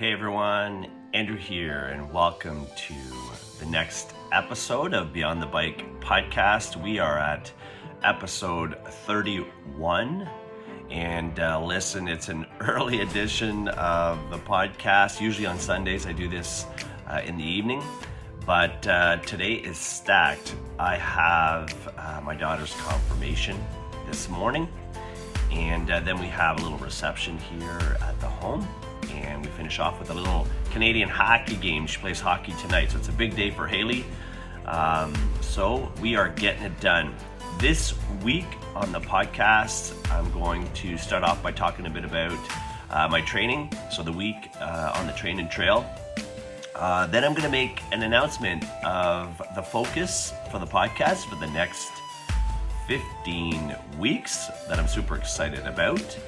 Hey everyone, Andrew here, and welcome to the next episode of Beyond the Bike podcast. We are at episode 31, and listen, it's an early edition of the podcast. Usually on Sundays I do this in the evening, but today is stacked. I have my daughter's confirmation this morning, and then we have a little reception here at the home. And we finish off with a little Canadian hockey game. She plays hockey tonight, so it's a big day for Haley. So we are getting it done. This week on the podcast, I'm going to start off by talking a bit about my training. So the week on the train and trail. Then I'm going to make an announcement of the focus for the podcast for the next 15 weeks that I'm super excited about.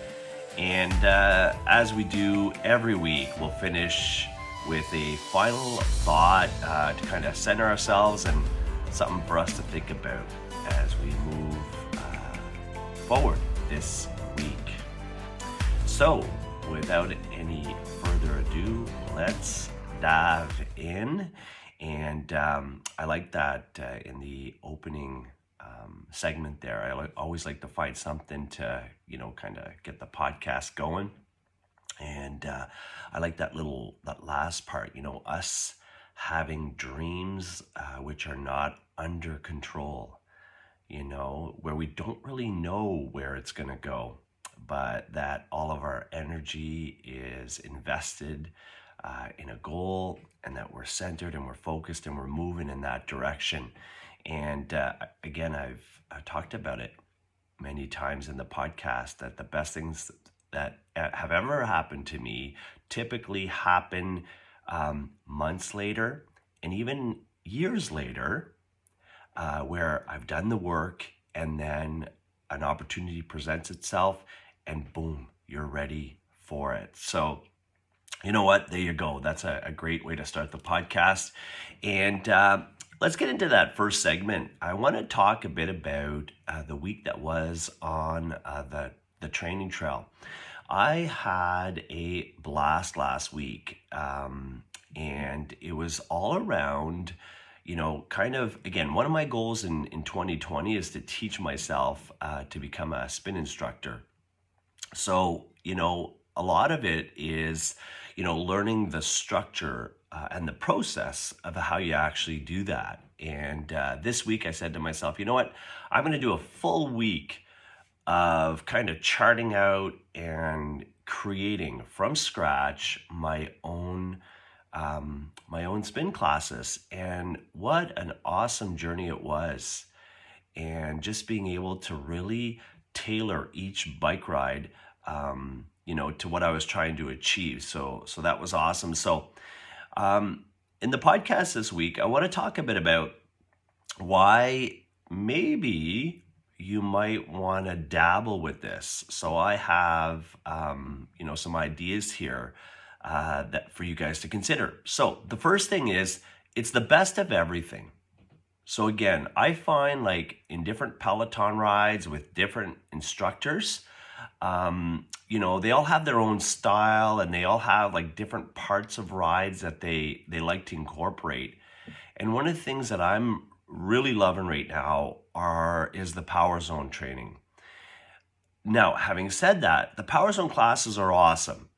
And as we do every week, we'll finish with a final thought to kind of center ourselves and something for us to think about as we move forward this week. So, without any further ado, let's dive in. And I like that in the opening segment there. I always like to find something to, kind of get the podcast going. And I like that last part, us having dreams which are not under control, where we don't really know where it's going to go, but that all of our energy is invested in a goal, and that we're centered and we're focused and we're moving in that direction. And again, I've talked about it many times in the podcast that the best things that have ever happened to me typically happen months later and even years later, where I've done the work and then an opportunity presents itself and boom, you're ready for it. So you know what? There you go. That's a great way to start the podcast. And let's get into that first segment. I want to talk a bit about the week that was on the training trail. I had a blast last week, and it was all around, kind of, again, one of my goals in 2020 is to teach myself to become a spin instructor. So, a lot of it is, learning the structure and the process of how you actually do that. And this week I said to myself, you know what? I'm going to do a full week of kind of charting out and creating from scratch my own spin classes. And what an awesome journey it was. And just being able to really tailor each bike ride to what I was trying to achieve. So that was awesome. So in the podcast this week, I want to talk a bit about why maybe you might want to dabble with this. So I have, some ideas here that for you guys to consider. So the first thing is, it's the best of everything. So again, I find like in different Peloton rides with different instructors, they all have their own style and they all have like different parts of rides that they like to incorporate. And one of the things that I'm really loving right now is the Power Zone training. Now, having said that, the Power Zone classes are awesome.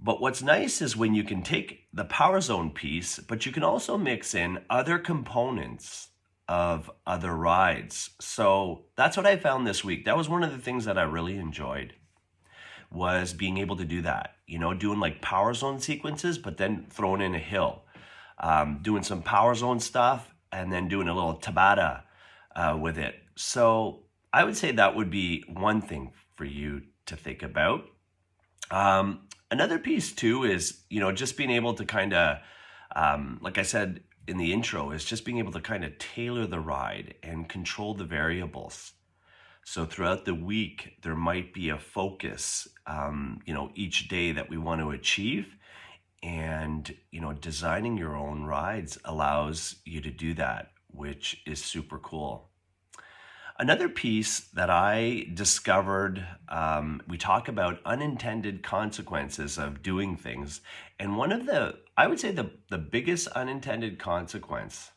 But what's nice is when you can take the Power Zone piece, but you can also mix in other components of other rides. So that's what I found this week. That was one of the things that I really enjoyed, was being able to do that, doing like Power Zone sequences, but then throwing in a hill, doing some Power Zone stuff, and then doing a little Tabata with it. So I would say that would be one thing for you to think about. Another piece too is, just being able to kind of, like I said in the intro, is just being able to kind of tailor the ride and control the variables. So throughout the week, there might be a focus, each day that we want to achieve. And, designing your own rides allows you to do that, which is super cool. Another piece that I discovered, we talk about unintended consequences of doing things. And one of I would say the biggest unintended consequence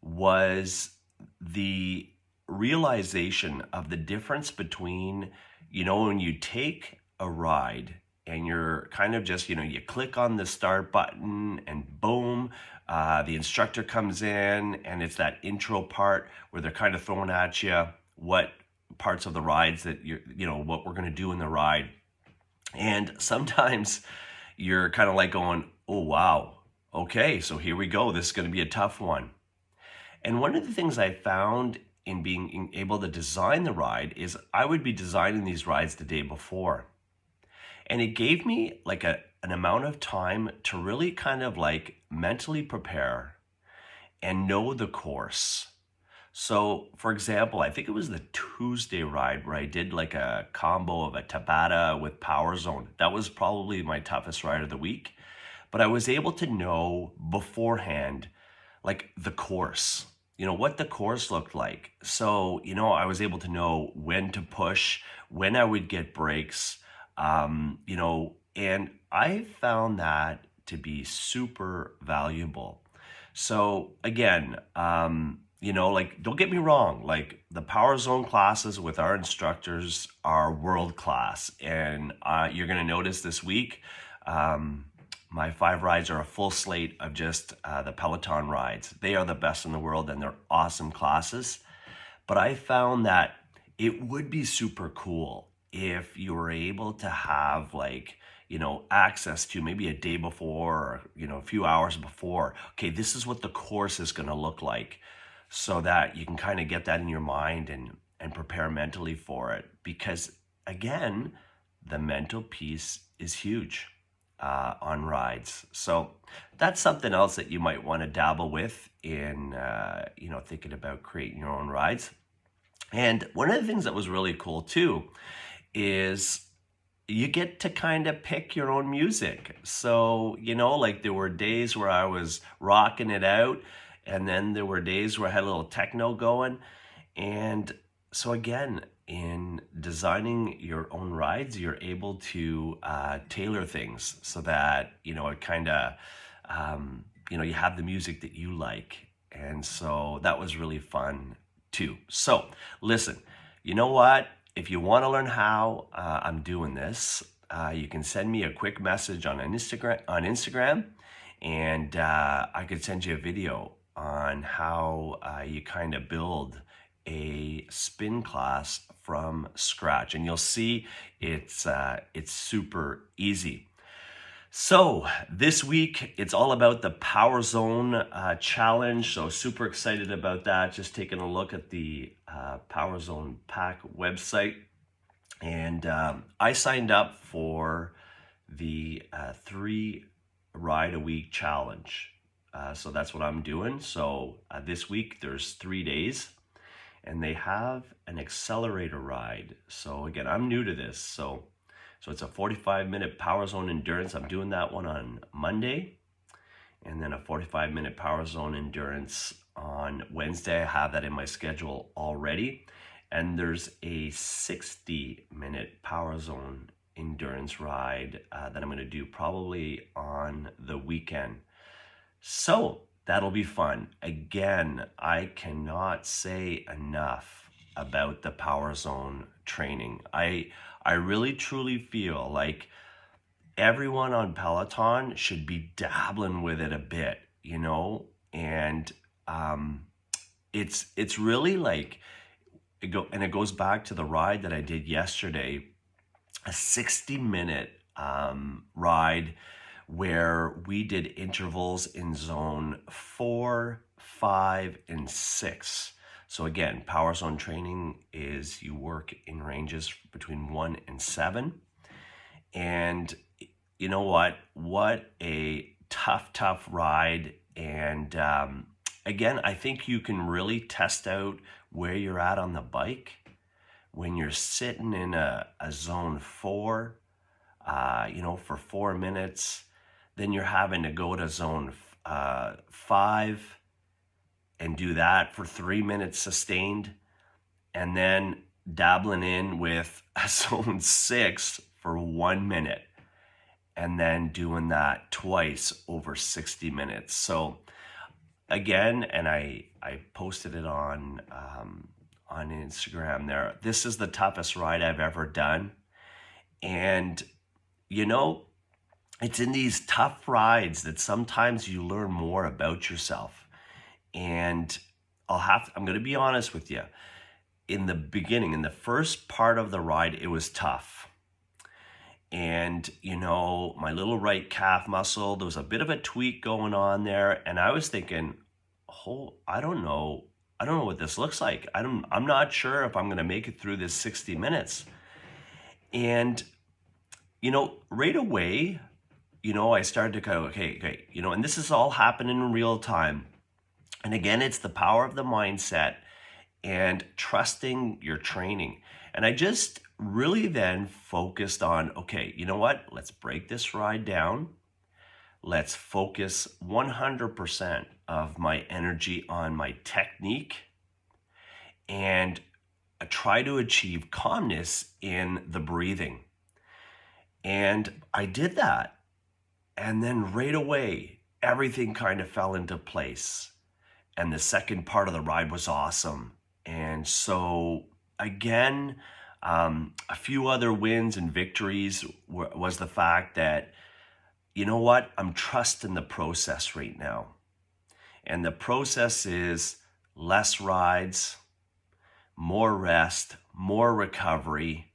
was the realization of the difference between, when you take a ride and you're kind of just, you click on the start button and boom, the instructor comes in and it's that intro part where they're kind of throwing at you what parts of the rides that what we're going to do in the ride. And sometimes you're kind of like going, oh, wow, okay, so here we go. This is going to be a tough one. And one of the things I found in being able to design the ride is I would be designing these rides the day before. And it gave me like an amount of time to really kind of like mentally prepare and know the course. So, for example, I think it was the Tuesday ride where I did like a combo of a Tabata with Power Zone. That was probably my toughest ride of the week. But I was able to know beforehand, like the course, what the course looked like. So, I was able to know when to push, when I would get breaks, and I found that to be super valuable. So again, like, don't get me wrong, like the Power Zone classes with our instructors are world class. And you're going to notice this week, my 5 rides are a full slate of just the Peloton rides. They are the best in the world and they're awesome classes. But I found that it would be super cool if you were able to have like, access to maybe a day before or, a few hours before. Okay, this is what the course is going to look like, so that you can kind of get that in your mind and prepare mentally for it. Because again, the mental piece is huge on rides. So that's something else that you might want to dabble with in, thinking about creating your own rides. And one of the things that was really cool too is you get to kind of pick your own music. So, like there were days where I was rocking it out, and then there were days where I had a little techno going. And so again, in designing your own rides, you're able to tailor things so that, it kind of, you have the music that you like. And so that was really fun too. So listen, you know what? If you want to learn how I'm doing this, you can send me a quick message on Instagram, and I could send you a video on how you kind of build a spin class from scratch, and you'll see it's super easy. So this week, it's all about the Power Zone challenge. So super excited about that. Just taking a look at the Power Zone Pack website. And I signed up for the 3 ride a week challenge. So that's what I'm doing. So this week, there's 3 days. And they have an accelerator ride. So again, I'm new to this. So it's a 45-minute Power Zone Endurance. I'm doing that one on Monday. And then a 45-minute Power Zone Endurance on Wednesday. I have that in my schedule already. And there's a 60-minute Power Zone Endurance ride that I'm going to do probably on the weekend. So that'll be fun. Again, I cannot say enough about the Power Zone training. I really truly feel like everyone on Peloton should be dabbling with it a bit, and it's really like it goes back to the ride that I did yesterday, a 60-minute ride where we did intervals in zone 4, 5, and 6. So again, Power Zone training is you work in ranges between 1 and 7. And you know what? What a tough ride. And again, I think you can really test out where you're at on the bike when you're sitting in a zone 4, for 4 minutes. Then you're having to go to zone 5 and do that for 3 minutes sustained. and then dabbling in with a zone 6 for 1 minute, and then doing that twice over 60 minutes. So again, and I posted it on Instagram there. This is the toughest ride I've ever done. And you know, it's in these tough rides that sometimes you learn more about yourself. And I'm going to be honest with you. In the beginning, in the first part of the ride, it was tough. And, you know, my little right calf muscle, there was a bit of a tweak going on there. And I was thinking, oh, I don't know what this looks like. I'm not sure if I'm going to make it through this 60 minutes. And, you know, right away, you know, I started to go, okay, you know, and this is all happening in real time. And again, it's the power of the mindset and trusting your training. And I just really then focused on, okay, you know what? Let's break this ride down. Let's focus 100% of my energy on my technique and try to achieve calmness in the breathing. And I did that. And then right away, everything kind of fell into place. And the second part of the ride was awesome. And so again, a few other wins and victories was the fact that, you know what, I'm trusting the process right now. And the process is less rides, more rest, more recovery.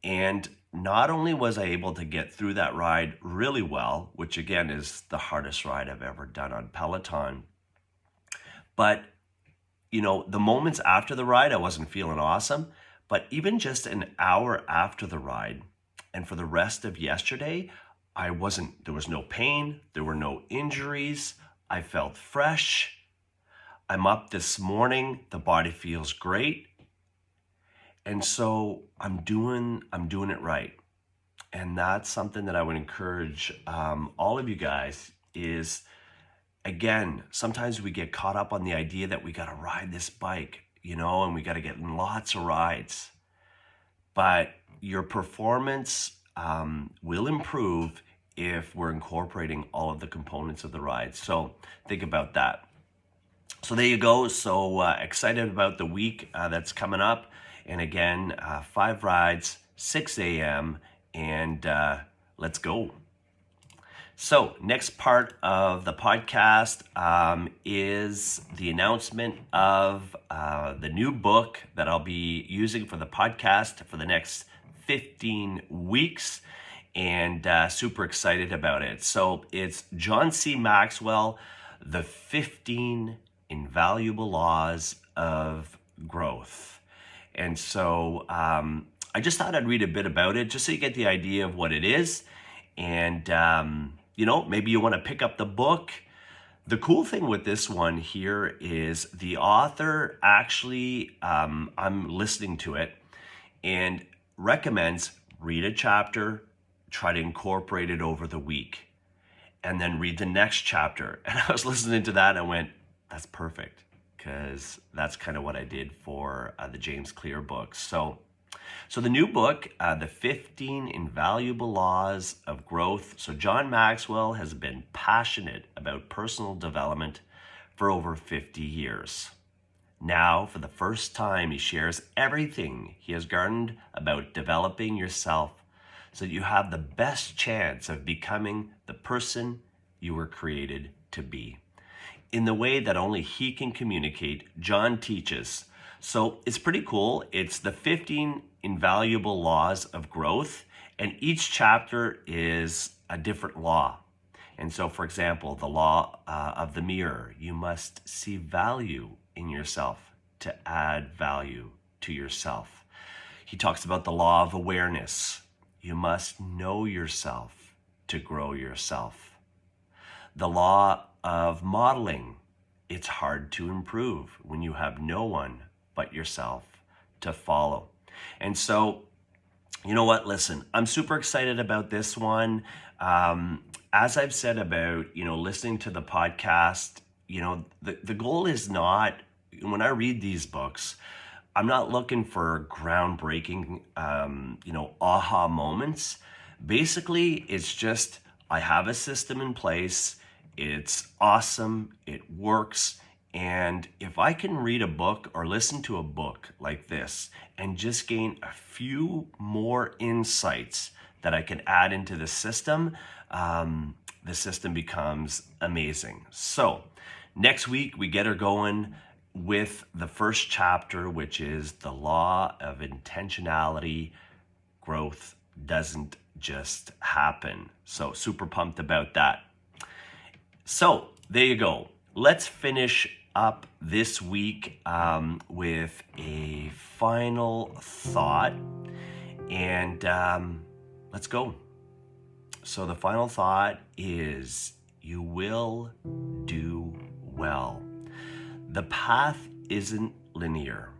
And not only was I able to get through that ride really well, which again is the hardest ride I've ever done on Peloton, but you know, the moments after the ride, I wasn't feeling awesome, but even just an hour after the ride and for the rest of yesterday, there was no pain, there were no injuries, I felt fresh. I'm up this morning, the body feels great. And so I'm doing it right. And that's something that I would encourage all of you guys is, again, sometimes we get caught up on the idea that we got to ride this bike, you know, and we got to get in lots of rides. But your performance will improve if we're incorporating all of the components of the ride. So think about that. So there you go. So excited about the week that's coming up. And again, 5 rides, 6 a.m. and let's go. So next part of the podcast is the announcement of the new book that I'll be using for the podcast for the next 15 weeks, and super excited about it. So it's John C. Maxwell, The 15 Invaluable Laws of Growth. And so I just thought I'd read a bit about it just so you get the idea of what it is. And you know, maybe you want to pick up the book. The cool thing with this one here is the author actually, I'm listening to it, and recommends read a chapter, try to incorporate it over the week, and then read the next chapter. And I was listening to that and I went, that's perfect, because that's kind of what I did for the James Clear books. So the new book, The 15 Invaluable Laws of Growth. So John Maxwell has been passionate about personal development for over 50 years. Now, for the first time, he shares everything he has garnered about developing yourself so that you have the best chance of becoming the person you were created to be. In the way that only he can communicate, John teaches. So it's pretty cool. It's the 15 Invaluable Laws of Growth, and each chapter is a different law. And so, for example, the law of the mirror, you must see value in yourself to add value to yourself. He talks about the law of awareness. You must know yourself to grow yourself. The law of modeling. It's hard to improve when you have no one but yourself to follow. And so, you know what? Listen, I'm super excited about this one. As I've said about, you know, listening to the podcast, you know, the goal is not, when I read these books, I'm not looking for groundbreaking, aha moments. Basically, it's just I have a system in place. It's awesome. It works. And if I can read a book or listen to a book like this and just gain a few more insights that I can add into the system becomes amazing. So next week, we get her going with the first chapter, which is the law of intentionality. Growth doesn't just happen. So super pumped about that. So there you go. Let's finish up this week with a final thought, and let's go. So the final thought is, you will do well. The path isn't linear.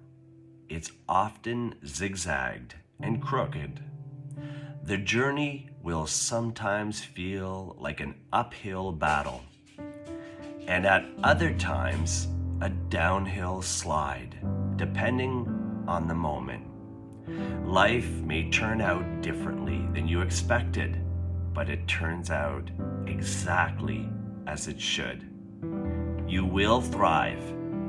It's often zigzagged and crooked. The journey will sometimes feel like an uphill battle, and at other times, a downhill slide, depending on the moment. Life may turn out differently than you expected, but it turns out exactly as it should. You will thrive,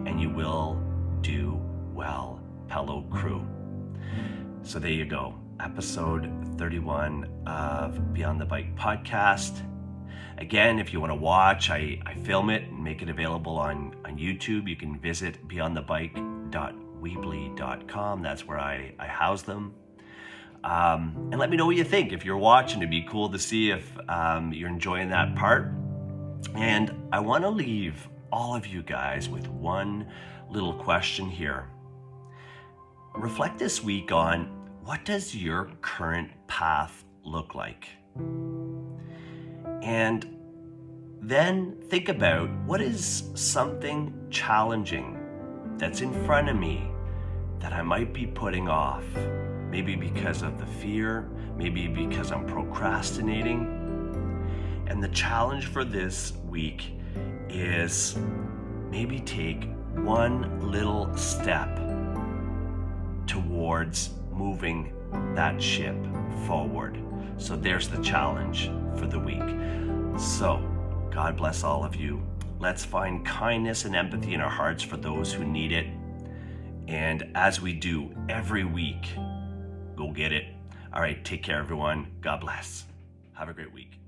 and you will do well. PeloCREW. So there you go. Episode 31 of Beyond the Bike podcast. Again, if you want to watch, I film it and make it available on YouTube. You can visit beyondthebike.weebly.com. That's where I house them. And let me know what you think. If you're watching, it'd be cool to see if you're enjoying that part. And I want to leave all of you guys with one little question here. Reflect this week on, what does your current path look like? And then think about, what is something challenging that's in front of me that I might be putting off? Maybe because of the fear, maybe because I'm procrastinating. And the challenge for this week is maybe take one little step towards moving that ship forward. So there's the challenge for the week. So God bless all of you. Let's find kindness and empathy in our hearts for those who need it. And as we do every week, go get it. All right, take care, everyone. God bless. Have a great week.